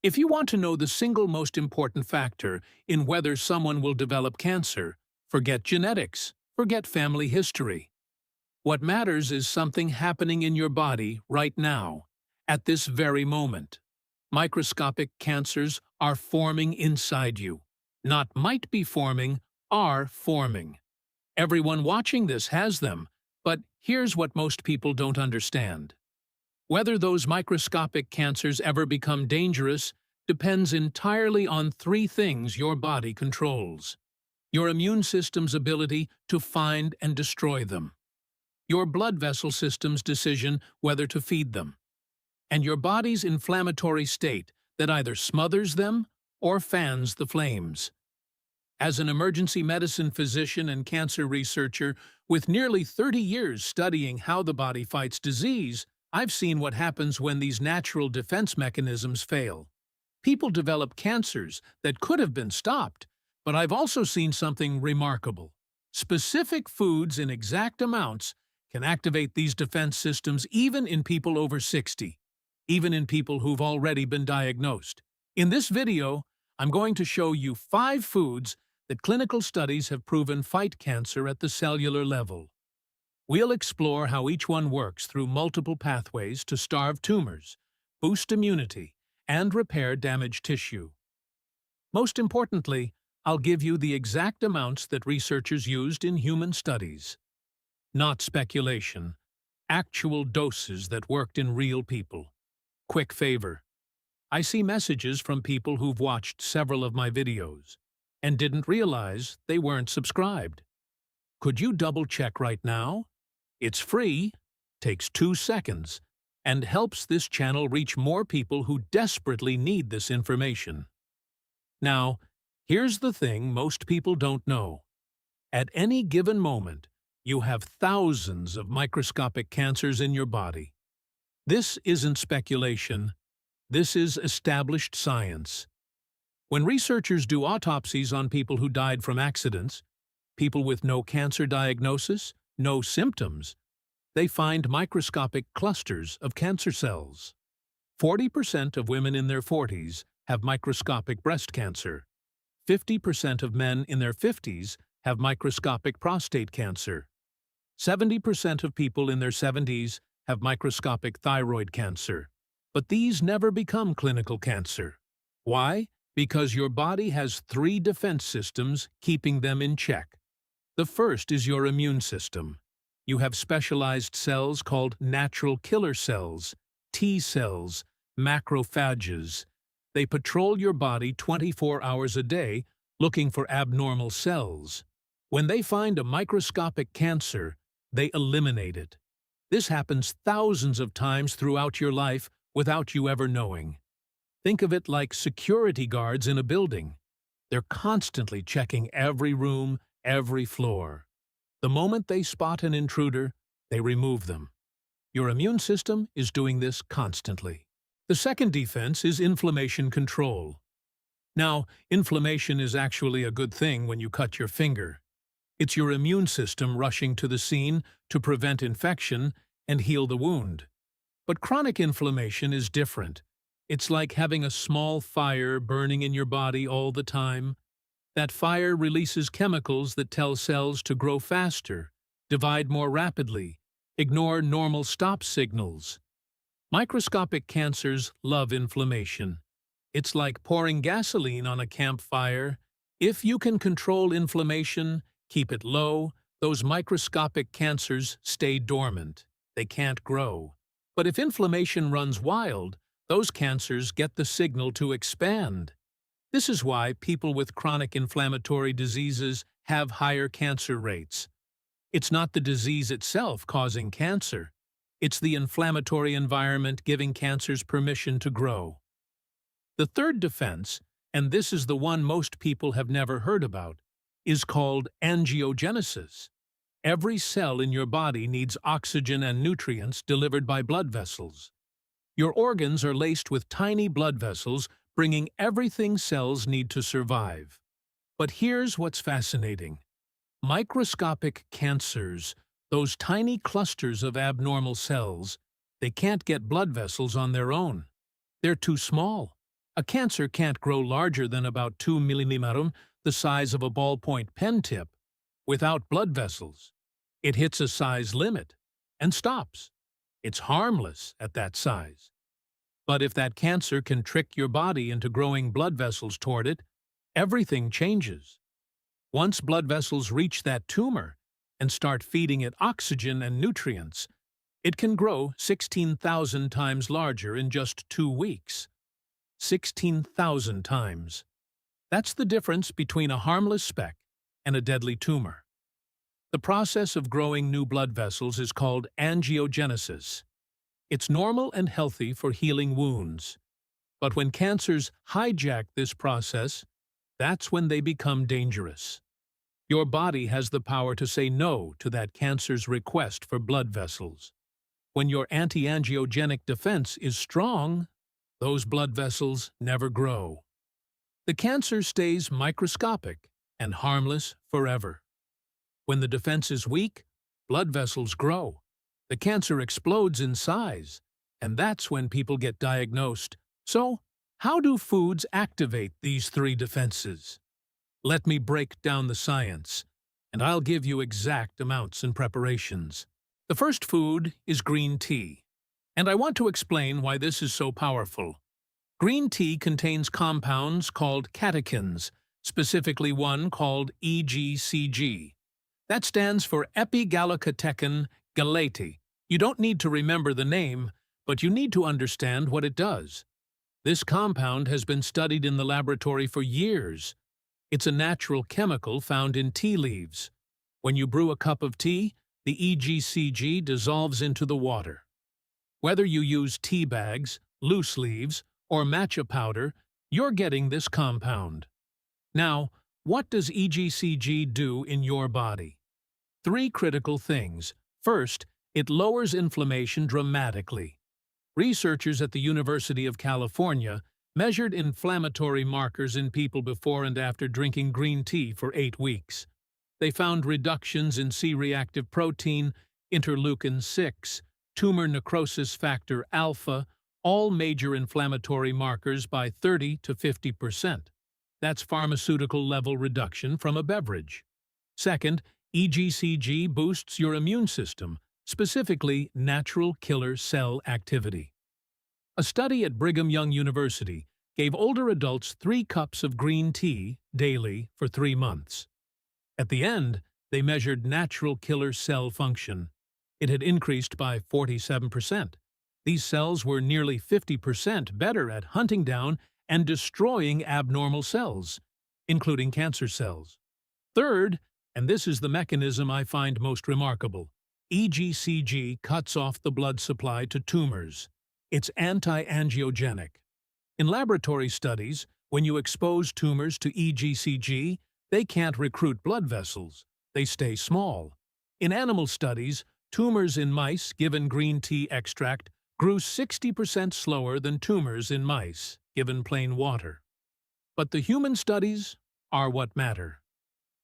If you want to know the single most important factor in whether someone will develop cancer, forget genetics, forget family history. What matters is something happening in your body right now, at this very moment. Microscopic cancers are forming inside you. Not might be forming, are forming. Everyone watching this has them, but here's what most people don't understand. Whether those microscopic cancers ever become dangerous depends entirely on three things your body controls: your immune system's ability to find and destroy them, your blood vessel system's decision whether to feed them, and your body's inflammatory state that either smothers them or fans the flames. As an emergency medicine physician and cancer researcher with nearly 30 years studying how the body fights disease, I've seen what happens when these natural defense mechanisms fail. People develop cancers that could have been stopped, but I've also seen something remarkable. Specific foods in exact amounts can activate these defense systems even in people over 60, even in people who've already been diagnosed. In this video, I'm going to show you 5 foods that clinical studies have proven fight cancer at the cellular level. We'll explore how each one works through multiple pathways to starve tumors, boost immunity, and repair damaged tissue. Most importantly, I'll give you the exact amounts that researchers used in human studies. Not speculation, actual doses that worked in real people. Quick favor. I see messages from people who've watched several of my videos and didn't realize they weren't subscribed. Could you double-check right now? It's free, takes 2 seconds, and helps this channel reach more people who desperately need this information. Now, here's the thing most people don't know. At any given moment, you have thousands of microscopic cancers in your body. This isn't speculation. This is established science. When researchers do autopsies on people who died from accidents, people with no cancer diagnosis, no symptoms, they find microscopic clusters of cancer cells. 40% of women in their 40s have microscopic breast cancer. 50% of men in their 50s have microscopic prostate cancer. 70% of people in their 70s have microscopic thyroid cancer. But these never become clinical cancer. Why? Because your body has 3 defense systems keeping them in check. The first is your immune system. You have specialized cells called natural killer cells, T cells, macrophages. They patrol your body 24 hours a day looking for abnormal cells. When they find a microscopic cancer, they eliminate it. This happens thousands of times throughout your life without you ever knowing. Think of it like security guards in a building. They're constantly checking every room, every floor. The moment they spot an intruder, they remove them. Your immune system is doing this constantly. The second defense is inflammation control. Now, inflammation is actually a good thing when you cut your finger. It's your immune system rushing to the scene to prevent infection and heal the wound. But chronic inflammation is different. It's like having a small fire burning in your body all the time. That fire releases chemicals that tell cells to grow faster, divide more rapidly, ignore normal stop signals. Microscopic cancers love inflammation. It's like pouring gasoline on a campfire. If you can control inflammation, keep it low, those microscopic cancers stay dormant. They can't grow. But if inflammation runs wild, those cancers get the signal to expand. This is why people with chronic inflammatory diseases have higher cancer rates. It's not the disease itself causing cancer. It's the inflammatory environment giving cancers permission to grow. The third defense, and this is the one most people have never heard about, is called angiogenesis. Every cell in your body needs oxygen and nutrients delivered by blood vessels. Your organs are laced with tiny blood vessels, bringing everything cells need to survive. But here's what's fascinating. Microscopic cancers, those tiny clusters of abnormal cells, they can't get blood vessels on their own. They're too small. A cancer can't grow larger than about 2 millimeters, the size of a ballpoint pen tip, without blood vessels. It hits a size limit and stops. It's harmless at that size. But if that cancer can trick your body into growing blood vessels toward it, everything changes. Once blood vessels reach that tumor and start feeding it oxygen and nutrients, it can grow 16,000 times larger in just 2 weeks. 16,000 times. That's the difference between a harmless speck and a deadly tumor. The process of growing new blood vessels is called angiogenesis. It's normal and healthy for healing wounds. But when cancers hijack this process, that's when they become dangerous. Your body has the power to say no to that cancer's request for blood vessels. When your anti-angiogenic defense is strong, those blood vessels never grow. The cancer stays microscopic and harmless forever. When the defense is weak, blood vessels grow. The cancer explodes in size, and that's when people get diagnosed. So, how do foods activate these 3 defenses? Let me break down the science, and I'll give you exact amounts and preparations. The first food is green tea, and I want to explain why this is so powerful. Green tea contains compounds called catechins, specifically one called EGCG. That stands for epigallocatechin gallate. You don't need to remember the name, but you need to understand what it does. This compound has been studied in the laboratory for years. It's a natural chemical found in tea leaves. When you brew a cup of tea, the EGCG dissolves into the water. Whether you use tea bags, loose leaves, or matcha powder, you're getting this compound. Now, what does EGCG do in your body? 3 critical things. First, it lowers inflammation dramatically. Researchers at the University of California measured inflammatory markers in people before and after drinking green tea for 8 weeks. They found reductions in C-reactive protein, interleukin-6, tumor necrosis factor alpha, all major inflammatory markers by 30 to 50%. That's pharmaceutical-level reduction from a beverage. Second, EGCG boosts your immune system, specifically natural killer cell activity. A study at Brigham Young University gave older adults 3 cups of green tea daily for 3 months. At the end, they measured natural killer cell function. It had increased by 47%. These cells were nearly 50% better at hunting down and destroying abnormal cells, including cancer cells. Third, and this is the mechanism I find most remarkable, EGCG cuts off the blood supply to tumors. It's anti-angiogenic. In laboratory studies, when you expose tumors to EGCG, they can't recruit blood vessels. They stay small. In animal studies, tumors in mice given green tea extract grew 60% slower than tumors in mice given plain water. But the human studies are what matter.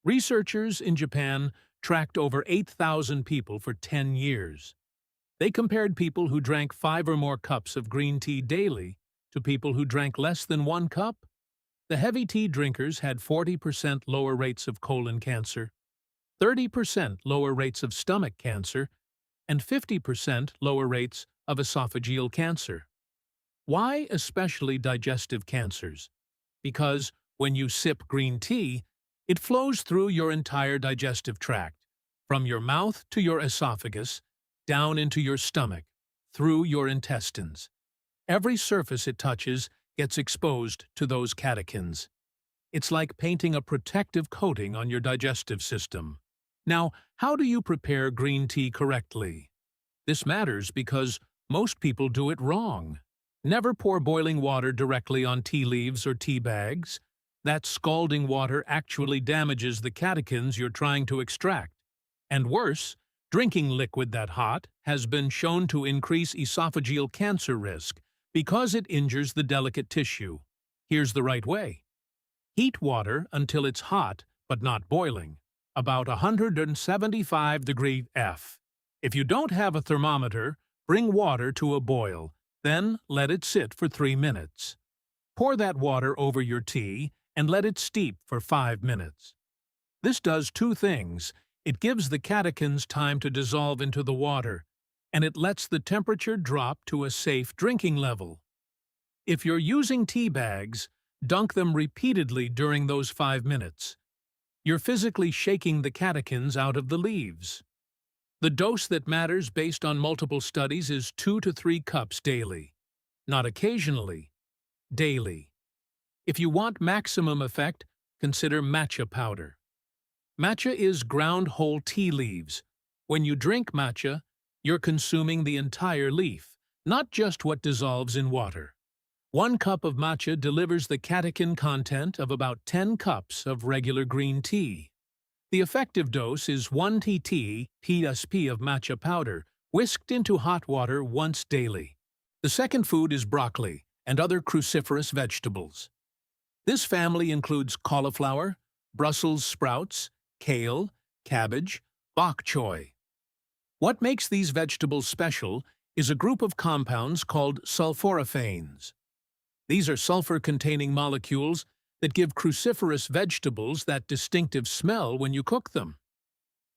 Researchers in Japan tracked over 8,000 people for 10 years. They compared people who drank 5 or more cups of green tea daily to people who drank less than 1 cup. The heavy tea drinkers had 40% lower rates of colon cancer, 30% lower rates of stomach cancer, and 50% lower rates of esophageal cancer. Why especially digestive cancers? Because when you sip green tea, it flows through your entire digestive tract, from your mouth to your esophagus, down into your stomach, through your intestines. Every surface it touches gets exposed to those catechins. It's like painting a protective coating on your digestive system. Now, how do you prepare green tea correctly? This matters because most people do it wrong. Never pour boiling water directly on tea leaves or tea bags. That scalding water actually damages the catechins you're trying to extract. And worse, drinking liquid that hot has been shown to increase esophageal cancer risk because it injures the delicate tissue. Here's the right way. Heat water until it's hot, but not boiling, about 175 degrees F. If you don't have a thermometer, bring water to a boil, then let it sit for 3 minutes. Pour that water over your tea and let it steep for 5 minutes. This does two things. It gives the catechins time to dissolve into the water, and it lets the temperature drop to a safe drinking level. If you're using tea bags, dunk them repeatedly during those 5 minutes. You're physically shaking the catechins out of the leaves. The dose that matters based on multiple studies is 2 to 3 cups daily. Not occasionally, daily. If you want maximum effect, consider matcha powder. Matcha is ground whole tea leaves. When you drink matcha, you're consuming the entire leaf, not just what dissolves in water. 1 cup of matcha delivers the catechin content of about 10 cups of regular green tea. The effective dose is 1 TSP of matcha powder, whisked into hot water once daily. The second food is broccoli and other cruciferous vegetables. This family includes cauliflower, Brussels sprouts, kale, cabbage, bok choy. What makes these vegetables special is a group of compounds called sulforaphanes. These are sulfur-containing molecules that give cruciferous vegetables that distinctive smell when you cook them.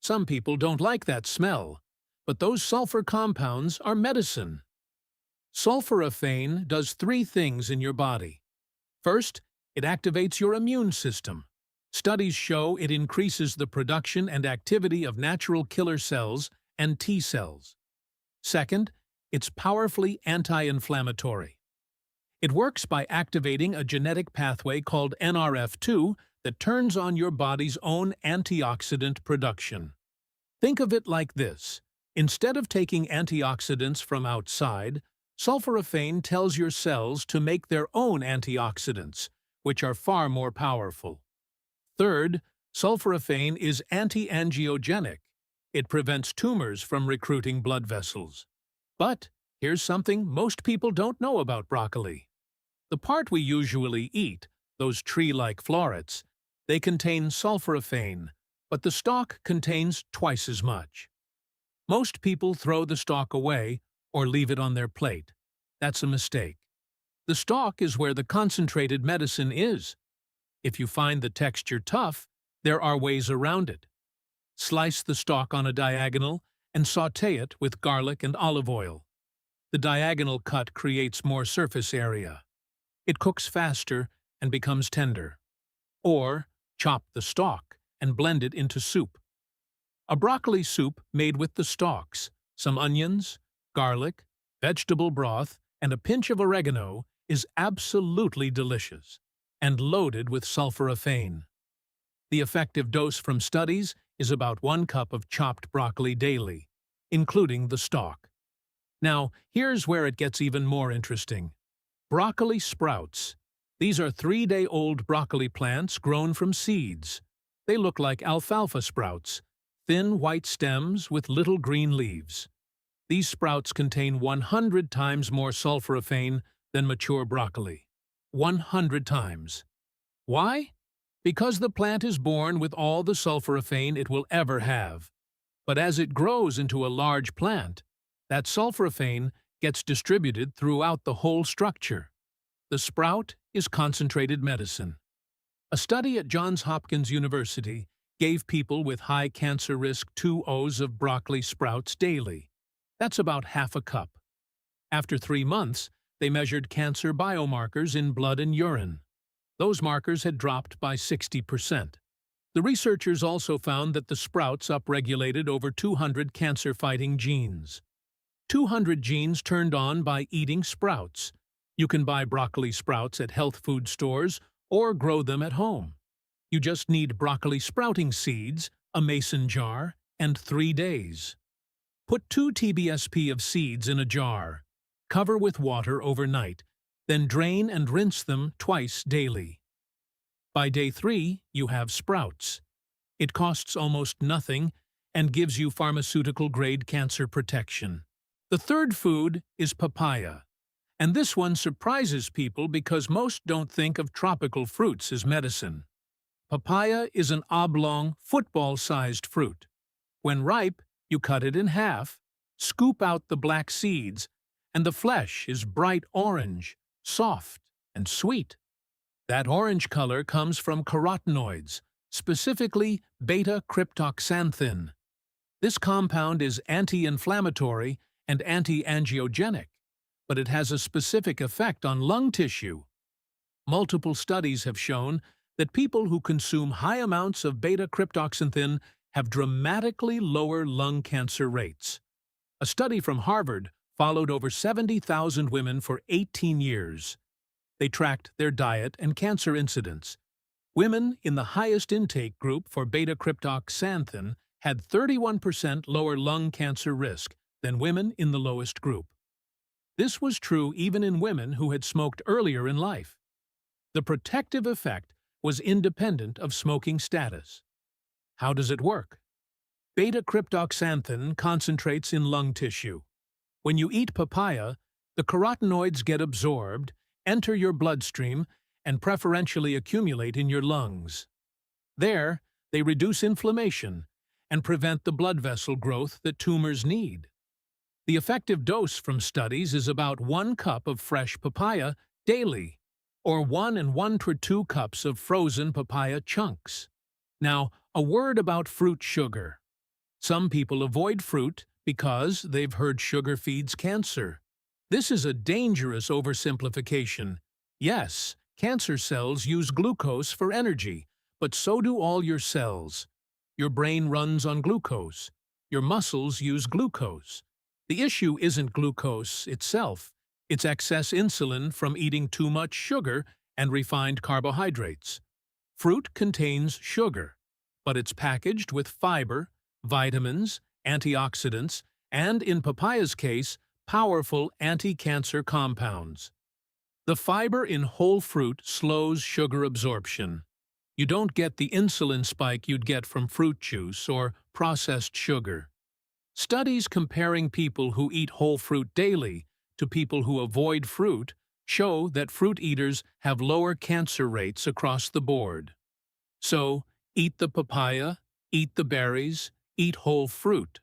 Some people don't like that smell, but those sulfur compounds are medicine. Sulforaphane does 3 things in your body. First, it activates your immune system. Studies show it increases the production and activity of natural killer cells and T cells. Second, it's powerfully anti-inflammatory. It works by activating a genetic pathway called NRF2 that turns on your body's own antioxidant production. Think of it like this. Instead of taking antioxidants from outside, sulforaphane tells your cells to make their own antioxidants, which are far more powerful. Third, sulforaphane is anti-angiogenic. It prevents tumors from recruiting blood vessels. But here's something most people don't know about broccoli. The part we usually eat, those tree-like florets, they contain sulforaphane, but the stalk contains twice as much. Most people throw the stalk away or leave it on their plate. That's a mistake. The stalk is where the concentrated medicine is. If you find the texture tough, there are ways around it. Slice the stalk on a diagonal and sauté it with garlic and olive oil. The diagonal cut creates more surface area. It cooks faster and becomes tender. Or chop the stalk and blend it into soup. A broccoli soup made with the stalks, some onions, garlic, vegetable broth, and a pinch of oregano is absolutely delicious and loaded with sulforaphane. The effective dose from studies is about 1 cup of chopped broccoli daily, including the stalk. Now, here's where it gets even more interesting. Broccoli sprouts. These are 3-day-old broccoli plants grown from seeds. They look like alfalfa sprouts, thin white stems with little green leaves. These sprouts contain 100 times more sulforaphane than mature broccoli. 100 times. Why? Because the plant is born with all the sulforaphane it will ever have. But as it grows into a large plant, that sulforaphane gets distributed throughout the whole structure. The sprout is concentrated medicine. A study at Johns Hopkins University gave people with high cancer risk 2 O's of broccoli sprouts daily. That's about half a cup. After 3 months, they measured cancer biomarkers in blood and urine. Those markers had dropped by 60%. The researchers also found that the sprouts upregulated over 200 cancer-fighting genes. 200 genes turned on by eating sprouts. You can buy broccoli sprouts at health food stores or grow them at home. You just need broccoli sprouting seeds, a mason jar, and 3 days. Put 2 TBSP of seeds in a jar. Cover with water overnight, then drain and rinse them twice daily. By day 3, you have sprouts. It costs almost nothing and gives you pharmaceutical-grade cancer protection. The third food is papaya, and this one surprises people because most don't think of tropical fruits as medicine. Papaya is an oblong, football-sized fruit. When ripe, you cut it in half, scoop out the black seeds, and the flesh is bright orange, soft, and sweet. That orange color comes from carotenoids, specifically beta-cryptoxanthin. This compound is anti-inflammatory and anti-angiogenic, but it has a specific effect on lung tissue. Multiple studies have shown that people who consume high amounts of beta-cryptoxanthin have dramatically lower lung cancer rates. A study from Harvard followed over 70,000 women for 18 years. They tracked their diet and cancer incidence. Women in the highest intake group for beta-cryptoxanthin had 31% lower lung cancer risk than women in the lowest group. This was true even in women who had smoked earlier in life. The protective effect was independent of smoking status. How does it work? Beta-cryptoxanthin concentrates in lung tissue. When you eat papaya, the carotenoids get absorbed, enter your bloodstream, and preferentially accumulate in your lungs. There, they reduce inflammation and prevent the blood vessel growth that tumors need. The effective dose from studies is about 1 cup of fresh papaya daily, or 1 and 1 to 2 cups of frozen papaya chunks. Now, a word about fruit sugar. Some people avoid fruit because they've heard sugar feeds cancer. This is a dangerous oversimplification. Yes, cancer cells use glucose for energy, but so do all your cells. Your brain runs on glucose. Your muscles use glucose. The issue isn't glucose itself. It's excess insulin from eating too much sugar and refined carbohydrates. Fruit contains sugar, but it's packaged with fiber, vitamins, antioxidants, and, in papaya's case, powerful anti-cancer compounds. The fiber in whole fruit slows sugar absorption. You don't get the insulin spike you'd get from fruit juice or processed sugar. Studies comparing people who eat whole fruit daily to people who avoid fruit show that fruit eaters have lower cancer rates across the board. So, eat the papaya, eat the berries, eat whole fruit.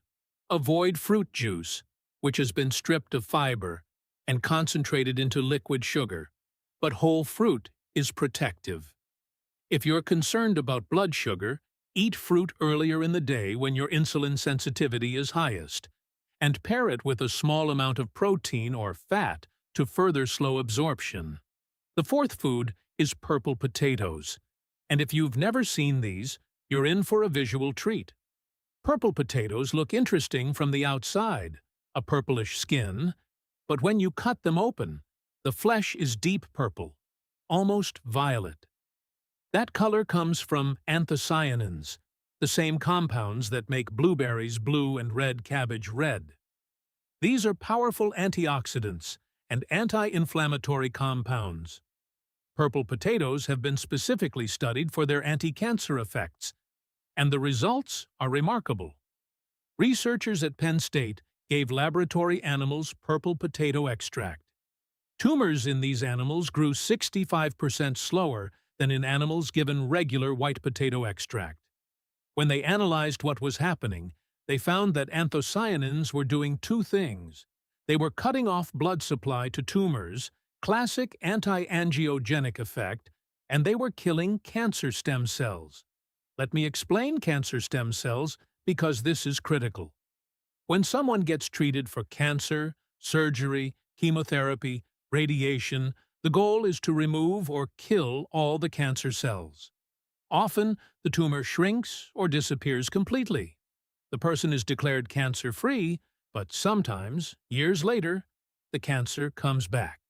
Avoid fruit juice, which has been stripped of fiber and concentrated into liquid sugar, but whole fruit is protective. If you're concerned about blood sugar, eat fruit earlier in the day when your insulin sensitivity is highest, and pair it with a small amount of protein or fat to further slow absorption. The fourth food is purple potatoes, and if you've never seen these, you're in for a visual treat. Purple potatoes look interesting from the outside, a purplish skin, but when you cut them open, the flesh is deep purple, almost violet. That color comes from anthocyanins, the same compounds that make blueberries blue and red cabbage red. These are powerful antioxidants and anti-inflammatory compounds. Purple potatoes have been specifically studied for their anti-cancer effects, and the results are remarkable. Researchers at Penn State gave laboratory animals purple potato extract. Tumors in these animals grew 65% slower than in animals given regular white potato extract. When they analyzed what was happening, they found that anthocyanins were doing two things. They were cutting off blood supply to tumors, classic anti-angiogenic effect, and they were killing cancer stem cells. Let me explain cancer stem cells because this is critical. When someone gets treated for cancer, surgery, chemotherapy, radiation, the goal is to remove or kill all the cancer cells. Often, the tumor shrinks or disappears completely. The person is declared cancer-free, but sometimes, years later, the cancer comes back.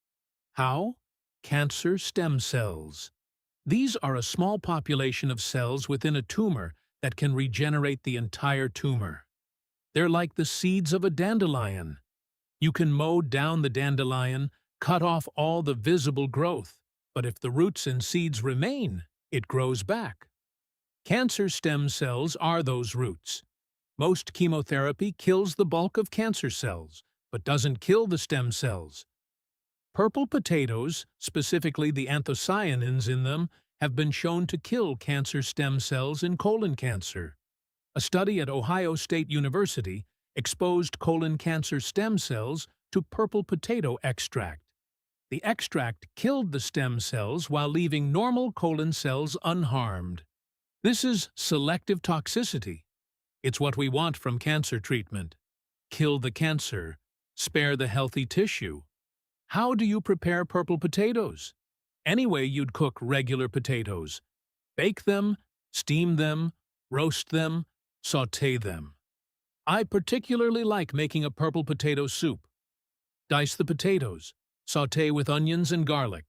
How? Cancer stem cells. These are a small population of cells within a tumor that can regenerate the entire tumor. They're like the seeds of a dandelion. You can mow down the dandelion, cut off all the visible growth, but if the roots and seeds remain, it grows back. Cancer stem cells are those roots. Most chemotherapy kills the bulk of cancer cells, but doesn't kill the stem cells. Purple potatoes, specifically the anthocyanins in them, have been shown to kill cancer stem cells in colon cancer. A study at Ohio State University exposed colon cancer stem cells to purple potato extract. The extract killed the stem cells while leaving normal colon cells unharmed. This is selective toxicity. It's what we want from cancer treatment. Kill the cancer, spare the healthy tissue. How do you prepare purple potatoes? Any way you'd cook regular potatoes. Bake them, steam them, roast them, sauté them. I particularly like making a purple potato soup. Dice the potatoes, sauté with onions and garlic.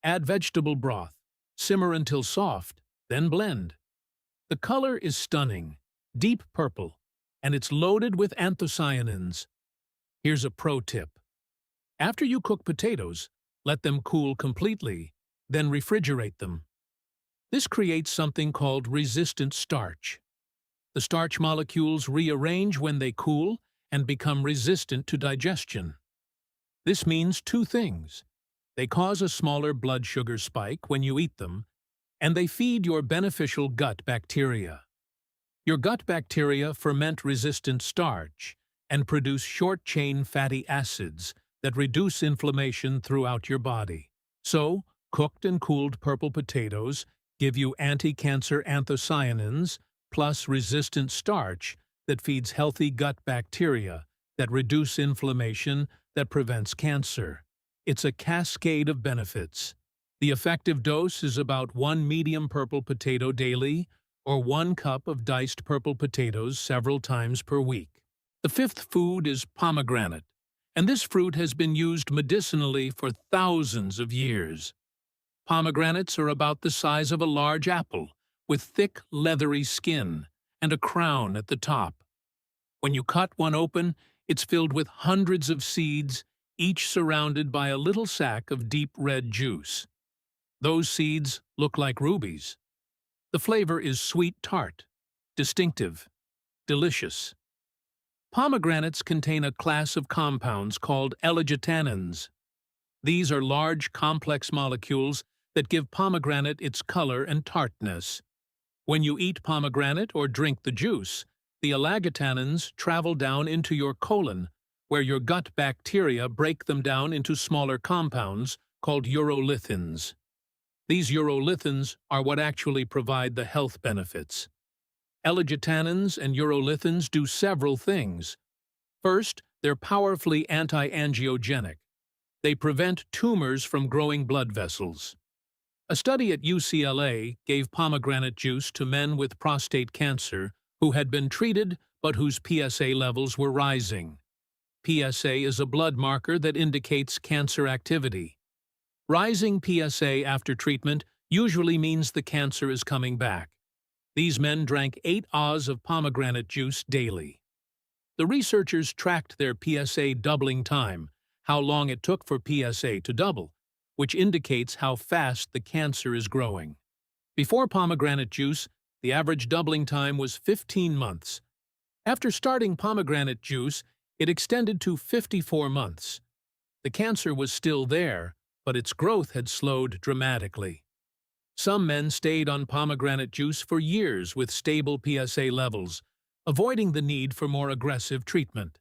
Add vegetable broth, simmer until soft, then blend. The color is stunning, deep purple, and it's loaded with anthocyanins. Here's a pro tip. After you cook potatoes, let them cool completely, then refrigerate them. This creates something called resistant starch. The starch molecules rearrange when they cool and become resistant to digestion. This means two things. They cause a smaller blood sugar spike when you eat them, and they feed your beneficial gut bacteria. Your gut bacteria ferment resistant starch and produce short-chain fatty acids that reduce inflammation throughout your body. So, cooked and cooled purple potatoes give you anti-cancer anthocyanins plus resistant starch that feeds healthy gut bacteria that reduce inflammation that prevents cancer. It's a cascade of benefits. The effective dose is about 1 medium purple potato daily or 1 cup of diced purple potatoes several times per week. The fifth food is pomegranate, and this fruit has been used medicinally for thousands of years. Pomegranates are about the size of a large apple, with thick, leathery skin and a crown at the top. When you cut one open, it's filled with hundreds of seeds, each surrounded by a little sac of deep red juice. Those seeds look like rubies. The flavor is sweet tart, distinctive, delicious. Pomegranates contain a class of compounds called ellagitannins. These are large, complex molecules that give pomegranate its color and tartness. When you eat pomegranate or drink the juice, the ellagitannins travel down into your colon, where your gut bacteria break them down into smaller compounds called urolithins. These urolithins are what actually provide the health benefits. Ellagitannins and urolithins do several things. First, they're powerfully anti-angiogenic. They prevent tumors from growing blood vessels. A study at UCLA gave pomegranate juice to men with prostate cancer who had been treated but whose PSA levels were rising. PSA is a blood marker that indicates cancer activity. Rising PSA after treatment usually means the cancer is coming back. These men drank 8 Oz of pomegranate juice daily. The researchers tracked their PSA doubling time, how long it took for PSA to double, which indicates how fast the cancer is growing. Before pomegranate juice, the average doubling time was 15 months. After starting pomegranate juice, it extended to 54 months. The cancer was still there, but its growth had slowed dramatically. Some men stayed on pomegranate juice for years with stable PSA levels, avoiding the need for more aggressive treatment.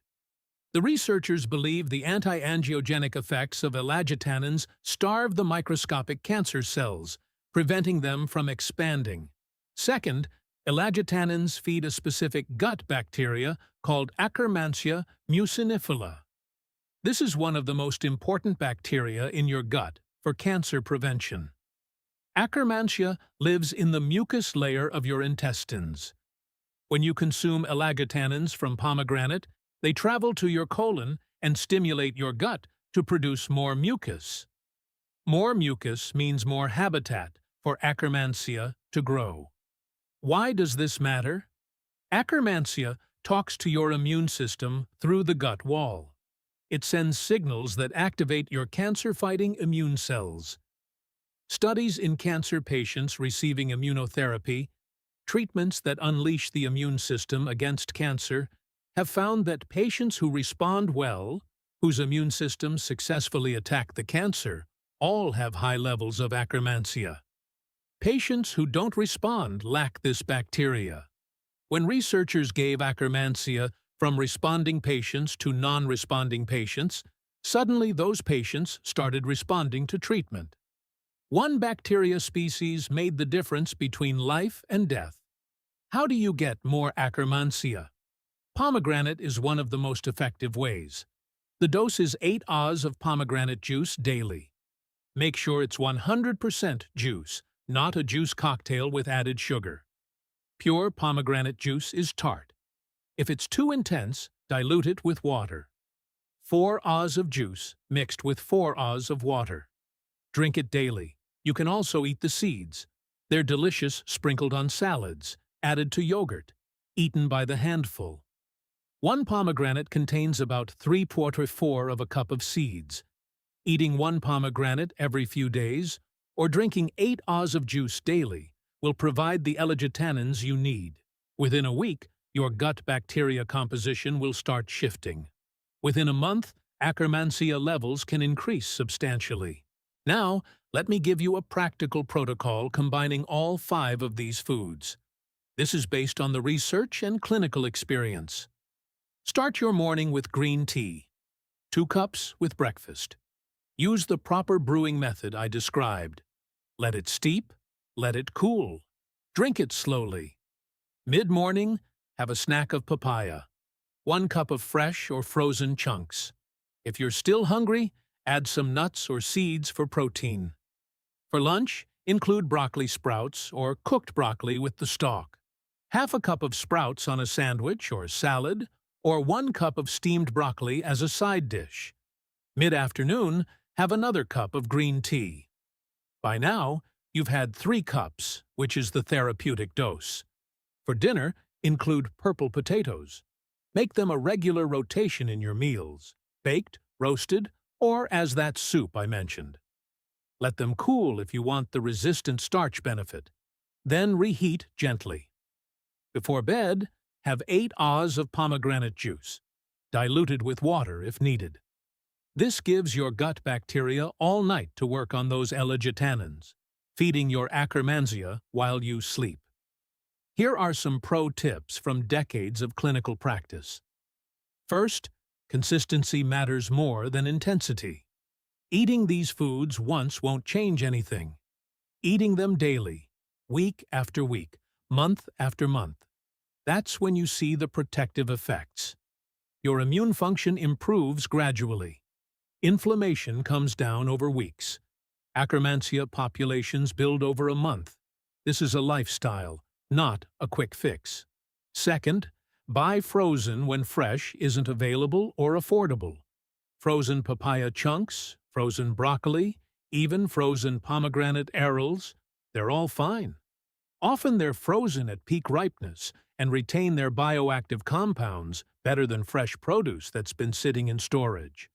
The researchers believe the anti-angiogenic effects of ellagitannins starve the microscopic cancer cells, preventing them from expanding. Second, ellagitannins feed a specific gut bacteria called Akkermansia mucinifera. This is one of the most important bacteria in your gut for cancer prevention. Akkermansia lives in the mucus layer of your intestines. When you consume ellagitannins from pomegranate, they travel to your colon and stimulate your gut to produce more mucus. More mucus means more habitat for Akkermansia to grow. Why does this matter? Akkermansia talks to your immune system through the gut wall. It sends signals that activate your cancer-fighting immune cells. Studies in cancer patients receiving immunotherapy, treatments that unleash the immune system against cancer, have found that patients who respond well, whose immune systems successfully attack the cancer, all have high levels of Akkermansia. Patients who don't respond lack this bacteria. When researchers gave Akkermansia from responding patients to non-responding patients, Suddenly, those patients started responding to treatment. One bacteria species made the difference between life and death. How do you get more Akkermansia? Pomegranate is one of the most effective ways. The dose is 8 Oz of pomegranate juice daily. Make sure it's 100% juice, not a juice cocktail with added sugar. Pure pomegranate juice is tart. If it's too intense, dilute it with water. 4 Oz of juice mixed with 4 Oz of water. Drink it daily. You can also eat the seeds. They're delicious sprinkled on salads, added to yogurt, eaten by the handful. One pomegranate contains about 3/4 of a cup of seeds. Eating one pomegranate every few days or drinking 8 Oz of juice daily will provide the L-tannins you need. Within a week, your gut bacteria composition will start shifting. Within a month, Akkermansia levels can increase substantially. Now, let me give you a practical protocol combining all 5 of these foods. This is based on the research and clinical experience. Start your morning with green tea. 2 cups with breakfast. Use the proper brewing method I described. Let it steep, let it cool. Drink it slowly. Mid-morning, have a snack of papaya. 1 cup of fresh or frozen chunks. If you're still hungry, add some nuts or seeds for protein. For lunch, include broccoli sprouts or cooked broccoli with the stalk. Half a cup of sprouts on a sandwich or salad, or 1 cup of steamed broccoli as a side dish. Mid-afternoon, have another cup of green tea. By now, you've had 3 cups, which is the therapeutic dose. For dinner, include purple potatoes. Make them a regular rotation in your meals, baked, roasted, or as that soup I mentioned. Let them cool if you want the resistant starch benefit. Then reheat gently. Before bed, have 8 Oz of pomegranate juice, diluted with water if needed. This gives your gut bacteria all night to work on those L-tannins, feeding your Akkermansia while you sleep. Here are some pro tips from decades of clinical practice. First, consistency matters more than intensity. Eating these foods once won't change anything. Eating them daily, week after week, month after month. That's when you see the protective effects. Your immune function improves gradually. Inflammation comes down over weeks. Akkermansia populations build over a month. This is a lifestyle, not a quick fix. Second, buy frozen when fresh isn't available or affordable. Frozen papaya chunks, frozen broccoli, even frozen pomegranate arils, they're all fine. Often they're frozen at peak ripeness and retain their bioactive compounds better than fresh produce that's been sitting in storage.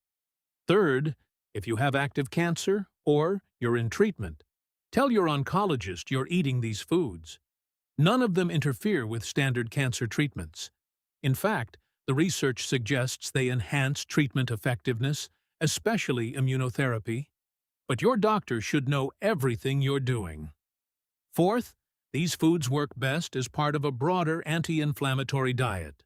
Third, if you have active cancer or you're in treatment, tell your oncologist you're eating these foods. None of them interfere with standard cancer treatments. In fact, the research suggests they enhance treatment effectiveness, especially immunotherapy. But your doctor should know everything you're doing. Fourth, these foods work best as part of a broader anti-inflammatory diet.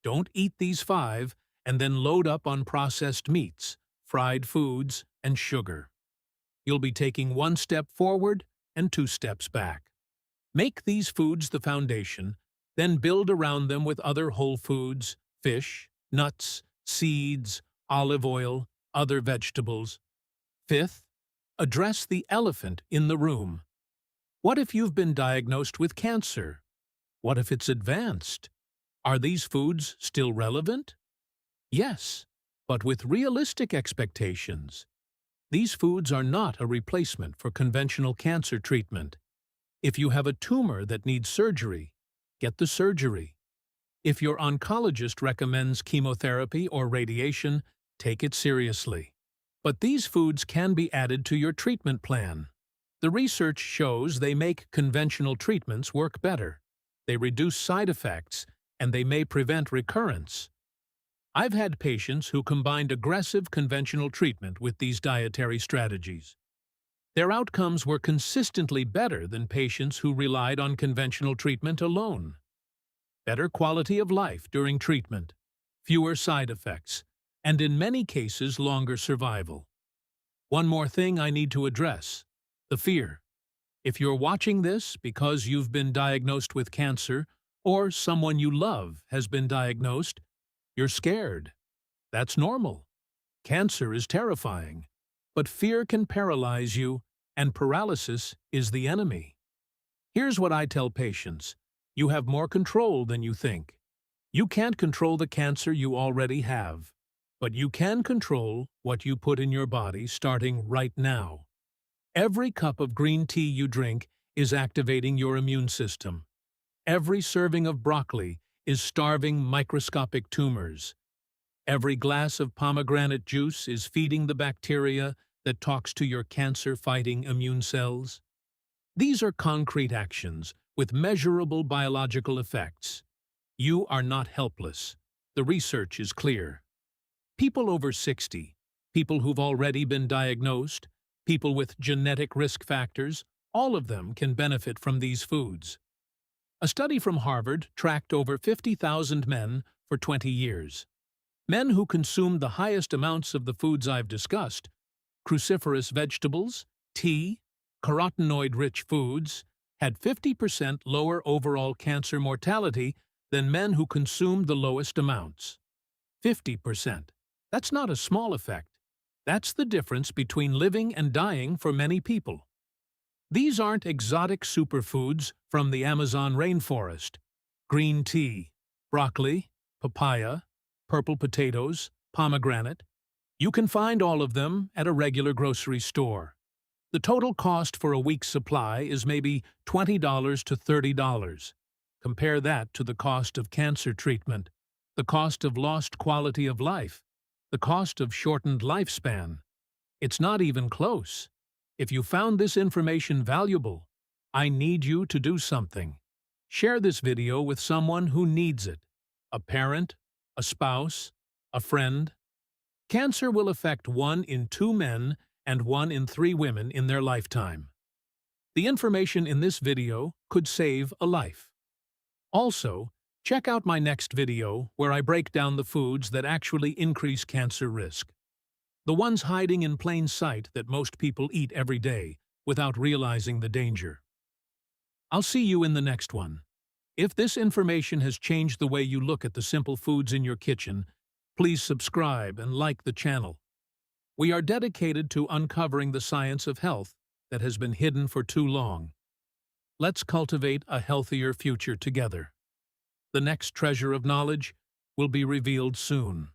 Don't eat these 5 and then load up on processed meats, fried foods, and sugar. You'll be taking 1 step forward and 2 steps back. Make these foods the foundation, then build around them with other whole foods, fish, nuts, seeds, olive oil, other vegetables. Fifth, address the elephant in the room. What if you've been diagnosed with cancer? What if it's advanced? Are these foods still relevant? Yes, but with realistic expectations. These foods are not a replacement for conventional cancer treatment. If you have a tumor that needs surgery, get the surgery. If your oncologist recommends chemotherapy or radiation, take it seriously. But these foods can be added to your treatment plan. The research shows they make conventional treatments work better. They reduce side effects, and they may prevent recurrence. I've had patients who combined aggressive conventional treatment with these dietary strategies. Their outcomes were consistently better than patients who relied on conventional treatment alone. Better quality of life during treatment, fewer side effects, and in many cases longer survival. One more thing I need to address: the fear. If you're watching this because you've been diagnosed with cancer, or someone you love has been diagnosed, you're scared. That's normal. Cancer is terrifying, but fear can paralyze you, and paralysis is the enemy. Here's what I tell patients: you have more control than you think. You can't control the cancer you already have, but you can control what you put in your body starting right now. Every cup of green tea you drink is activating your immune system. Every serving of broccoli is starving microscopic tumors. Every glass of pomegranate juice is feeding the bacteria that talks to your cancer-fighting immune cells. These are concrete actions with measurable biological effects. You are not helpless. The research is clear. People over 60, people who've already been diagnosed, people with genetic risk factors, all of them can benefit from these foods. A study from Harvard tracked over 50,000 men for 20 years. Men who consumed the highest amounts of the foods I've discussed, cruciferous vegetables, tea, carotenoid-rich foods, had 50% lower overall cancer mortality than men who consumed the lowest amounts. 50%. That's not a small effect. That's the difference between living and dying for many people. These aren't exotic superfoods from the Amazon rainforest. Green tea, broccoli, papaya, purple potatoes, pomegranate. You can find all of them at a regular grocery store. The total cost for a week's supply is maybe $20 to $30. Compare that to the cost of cancer treatment, the cost of lost quality of life, the cost of shortened lifespan. It's not even close. If you found this information valuable, I need you to do something. Share this video with someone who needs it: a parent, a spouse, a friend. Cancer will affect 1 in 2 men and 1 in 3 women in their lifetime. The information in this video could save a life. Also, check out my next video where I break down the foods that actually increase cancer risk. The ones hiding in plain sight that most people eat every day without realizing the danger. I'll see you in the next one. If this information has changed the way you look at the simple foods in your kitchen, please subscribe and like the channel. We are dedicated to uncovering the science of health that has been hidden for too long. Let's cultivate a healthier future together. The next treasure of knowledge will be revealed soon.